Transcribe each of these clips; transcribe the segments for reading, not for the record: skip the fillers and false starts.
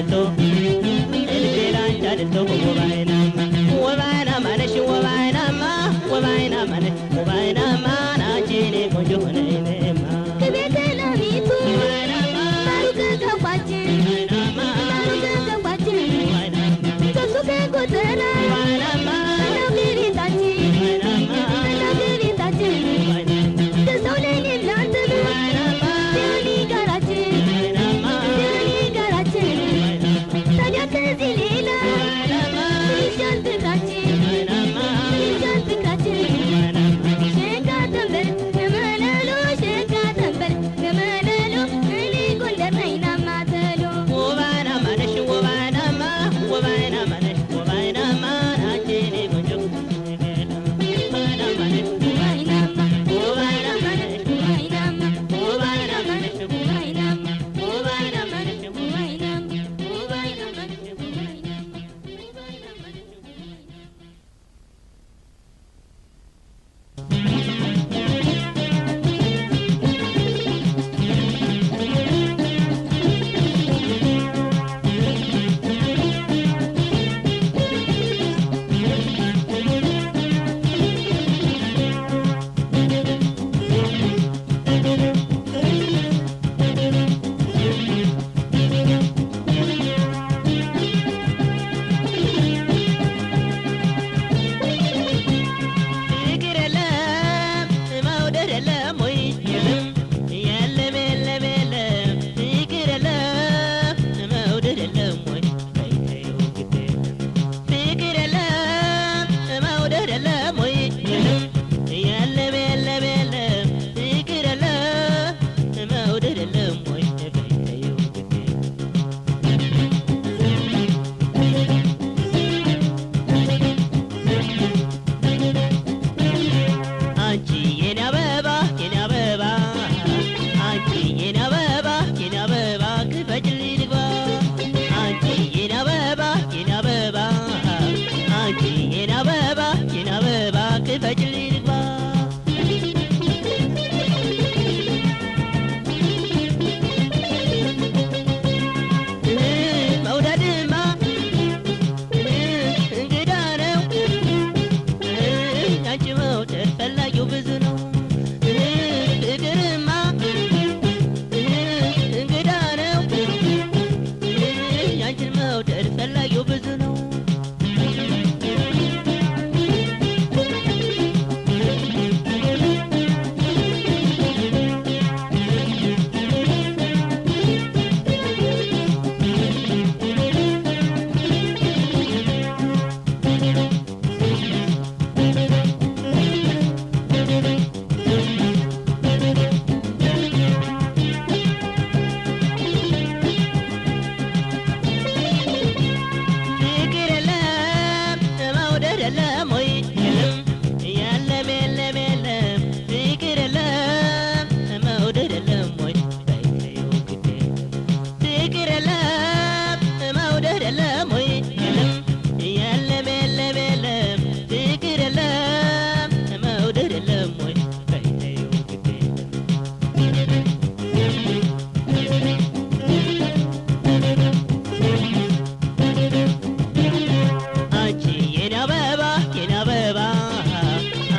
ጫልቶ ልቤ ላንቺ አድልቶ ወባይናማ ነሽ ወባይናማ ወባይናማ ነሽ ወባይናማ ናቺ እኔ ቆንጆ ነይማ ከቤተ ለሚቱ ባሩከ ገባች ባሩከ ገባች ከሱ ከጎተራ ነግሪታች ነግሪታች ከሰው ለሌላት ዲያኒ ጋራች ዲያኒ ጋራች ታዲያ ከዚህ ሌላ ይሻል ፍቅራች ይሻል ፍቅራች ሸጋ ተንበር ገመለሎ ሸጋ ተንበር ገመለሎ እኔ ጎንደር ነኝ ናማተሎ ወባይናማ ነሽ ወባይናማ ወባይናማ ነሽ ወባይናማ ናቺ እኔ ቆንጆ ወባይናማ ነሽ ወባይናማ ወባይናማ ነሽ ወባይናማ ወባይናማ ነሽ ወባይናማ ወባይናማ ነሽ ወባይናማ ወባይናማ ነሽ ፍቅር የለም መውደድ የለም ወይ የለም የለም የለም የለም ፍቅር የለም መውደድ የለም ወይ ተይው ግድ የለም ፍቅር የለም መውደድ የለም ወይ የለም የለም የለም የለም ፍቅር የለም መውደድ የለም ወይ ተይው ግድ የለም አንቺ የኔ አበባ የኔ አበባ አንቺ የኔ አበባ የኔ አበባ ክፈችልኝ ልግባ አንቺ የኔ አበባ የኔ አበባ አንቺ የኔ አበባ የኔ አበባ ክፈችልኝ ልግባ መውደድማ እንግዳ ነው ያንቺ መውደድ ፈላጊው ብዙ ነው ፍቅርማ እንግዳ ነው ያንቺን መውደድ ፈላጊው ብዙ ነው ፍቅር የለም መውደድ የለም ወይ የለም የለም የለም የለም ፍቅር የለም መውደድ የለም ወይ ተይው ግድ የለም ፍቅር የለም መውደድ የለም ወይ የለም የለም የለም የለም ፍቅር የለም መውደድ የለም ወይ ተይው ግድ የለም አንቺ የኔ አበባ የኔ አበባ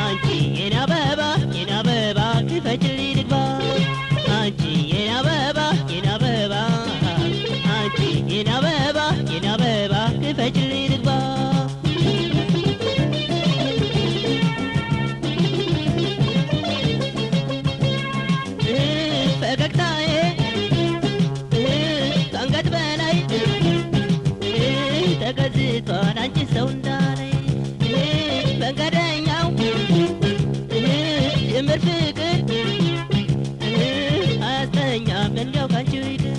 አንቺ የኔ አበባ የኔ አበባ ክፈችልኝ ልግባ አንቺ የኔ አበባ የኔ አበባ አንቺ የኔ አበባ የኔ አበባ ክፈችልኝ ልግባ ፈገግታዬ ከአንገት በላይ ተገዝቷል አንቺ ሰው እንዳላይ መንገደኛው ጅምር ፍቅር አያስተኛም እንዲያው ካንቺ ይቅር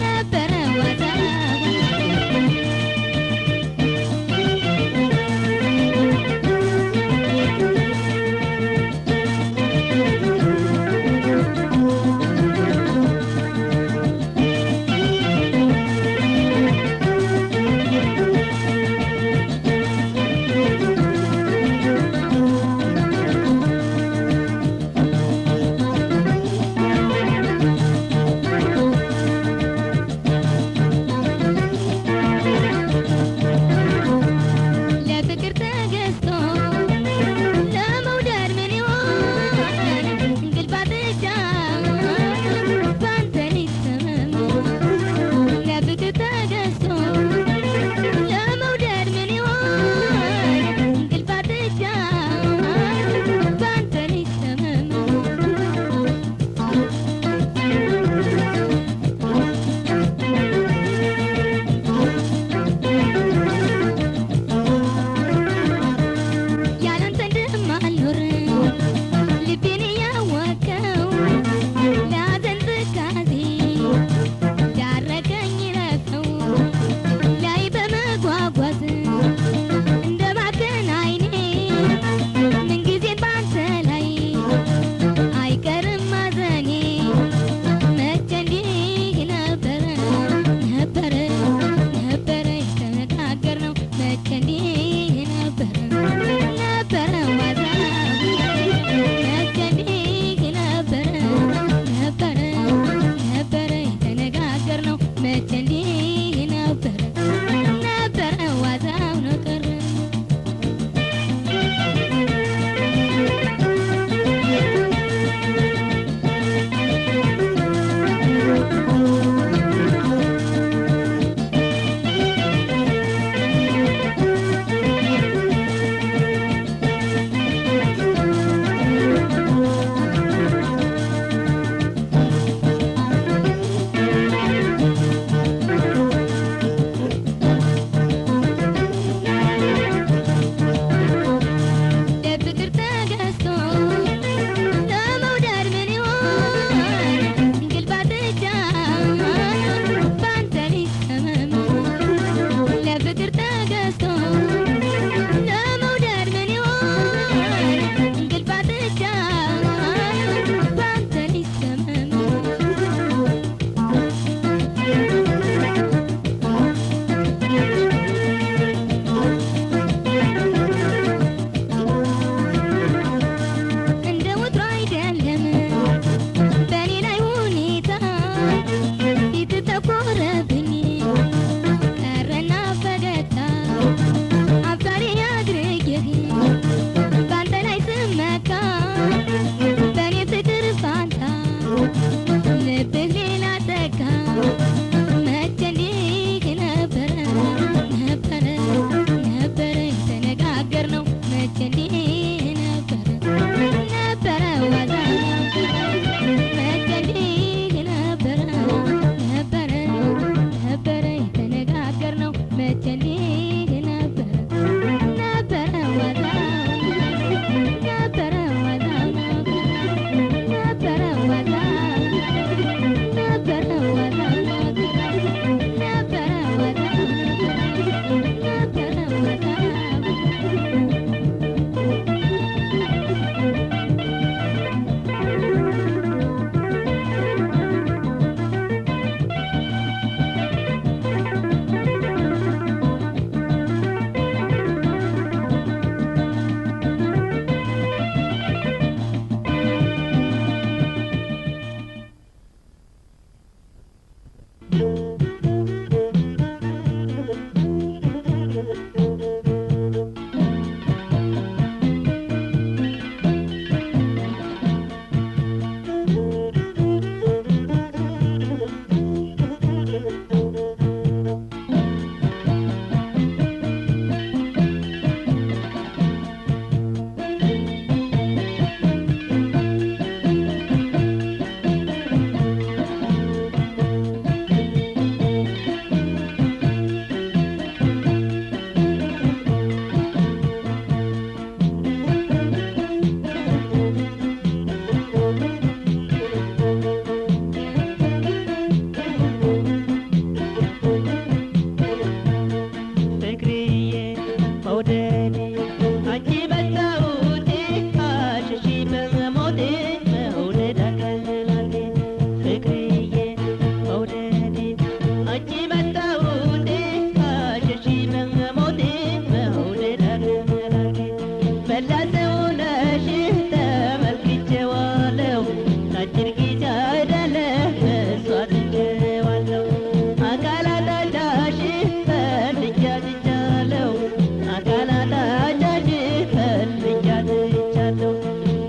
ነበረ ዋዛው ለፍቅር ተገዝቶ ለመውደድ ምን ይሆን እንቅልፍ አጥቻ ባንተ ሊሰመም ለፍቅር ተገዝቶ ለመውደድ ምን ይሆን እንቅልፍ አጥቻ ባንተ ሊሰመም ያላንተ እንደማልኖር ልቤን እያወቀው ለሐዘን ትካዜ ዳረገኝ ረከው ላይ በመጓጓዝ እንደባከን ዓይኔ ምንጊዜም ባንተ ላይ አይቀርም ማዘኔ መቼ እንዲህ ነበረ የተነጋገርነው መቼ እንዲህ ነበረ ዋዛው መቼ እንዲህ ነበረ የተነጋገርነው መቼ እንዲህ ነበረ ዋዛው ነው ቀረ ለፍቅር ተገዝቶ ለመውደድ ምን ይሆን እንቅልፍ አጥቻ ፍቅርዬ መውደዴ አንቺ መጣሁቴ አሸሺ በሞቴ መውደድ አገላጌ መላ ሰውነሽ ተመልክቼዋለሁ ለአጭር ጊዜ አይደለም እሷ ትቼዋለሁ አካላታቻሽ ፈልጌ አጥቻለሁ አካላታቻሽ ፈልጌ አጥቻለሁ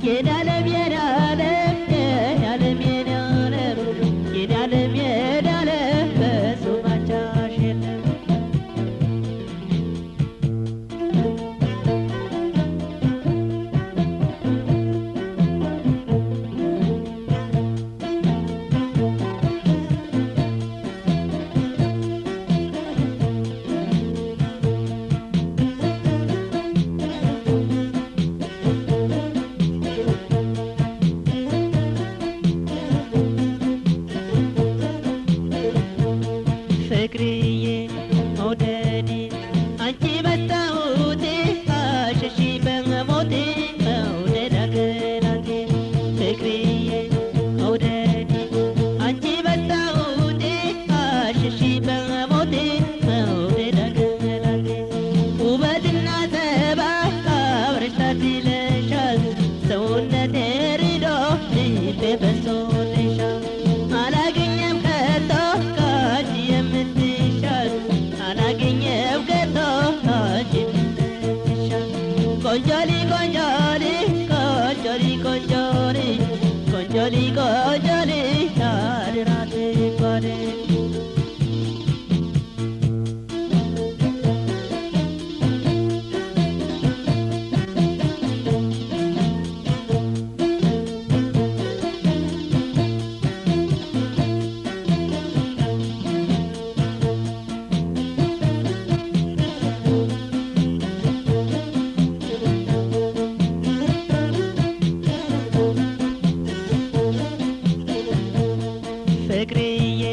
የዳለም የዳለም የዳለም የዳለም የዳለም የዳለም በሱ ማቻሽ የለም ፍቅርዬ መውደዴ አንቺ መጣሁቴ አሸሺ በሞቴ መውደድ አገላጌ ፍቅርዬ መውደዴ አንቺ መጣሁቴ አሸሺ በሞቴ መውደድ አገላጌ ውበትና ጸባይ አብረሽ ታድለሻል ሰውነቴ ርዶ ልቤ በዝቶልሻል አላገኘም ከቶ ካንቺ የምትሻል አላገኘም ከቶ ካንቺ የምትሻል ቆንጆሊ ቆንጆሊ ቆንጆሊ ቆንጆሊ ቆንጆሊ ቆንጆሊ አደራ ትባል ፍቅርዬ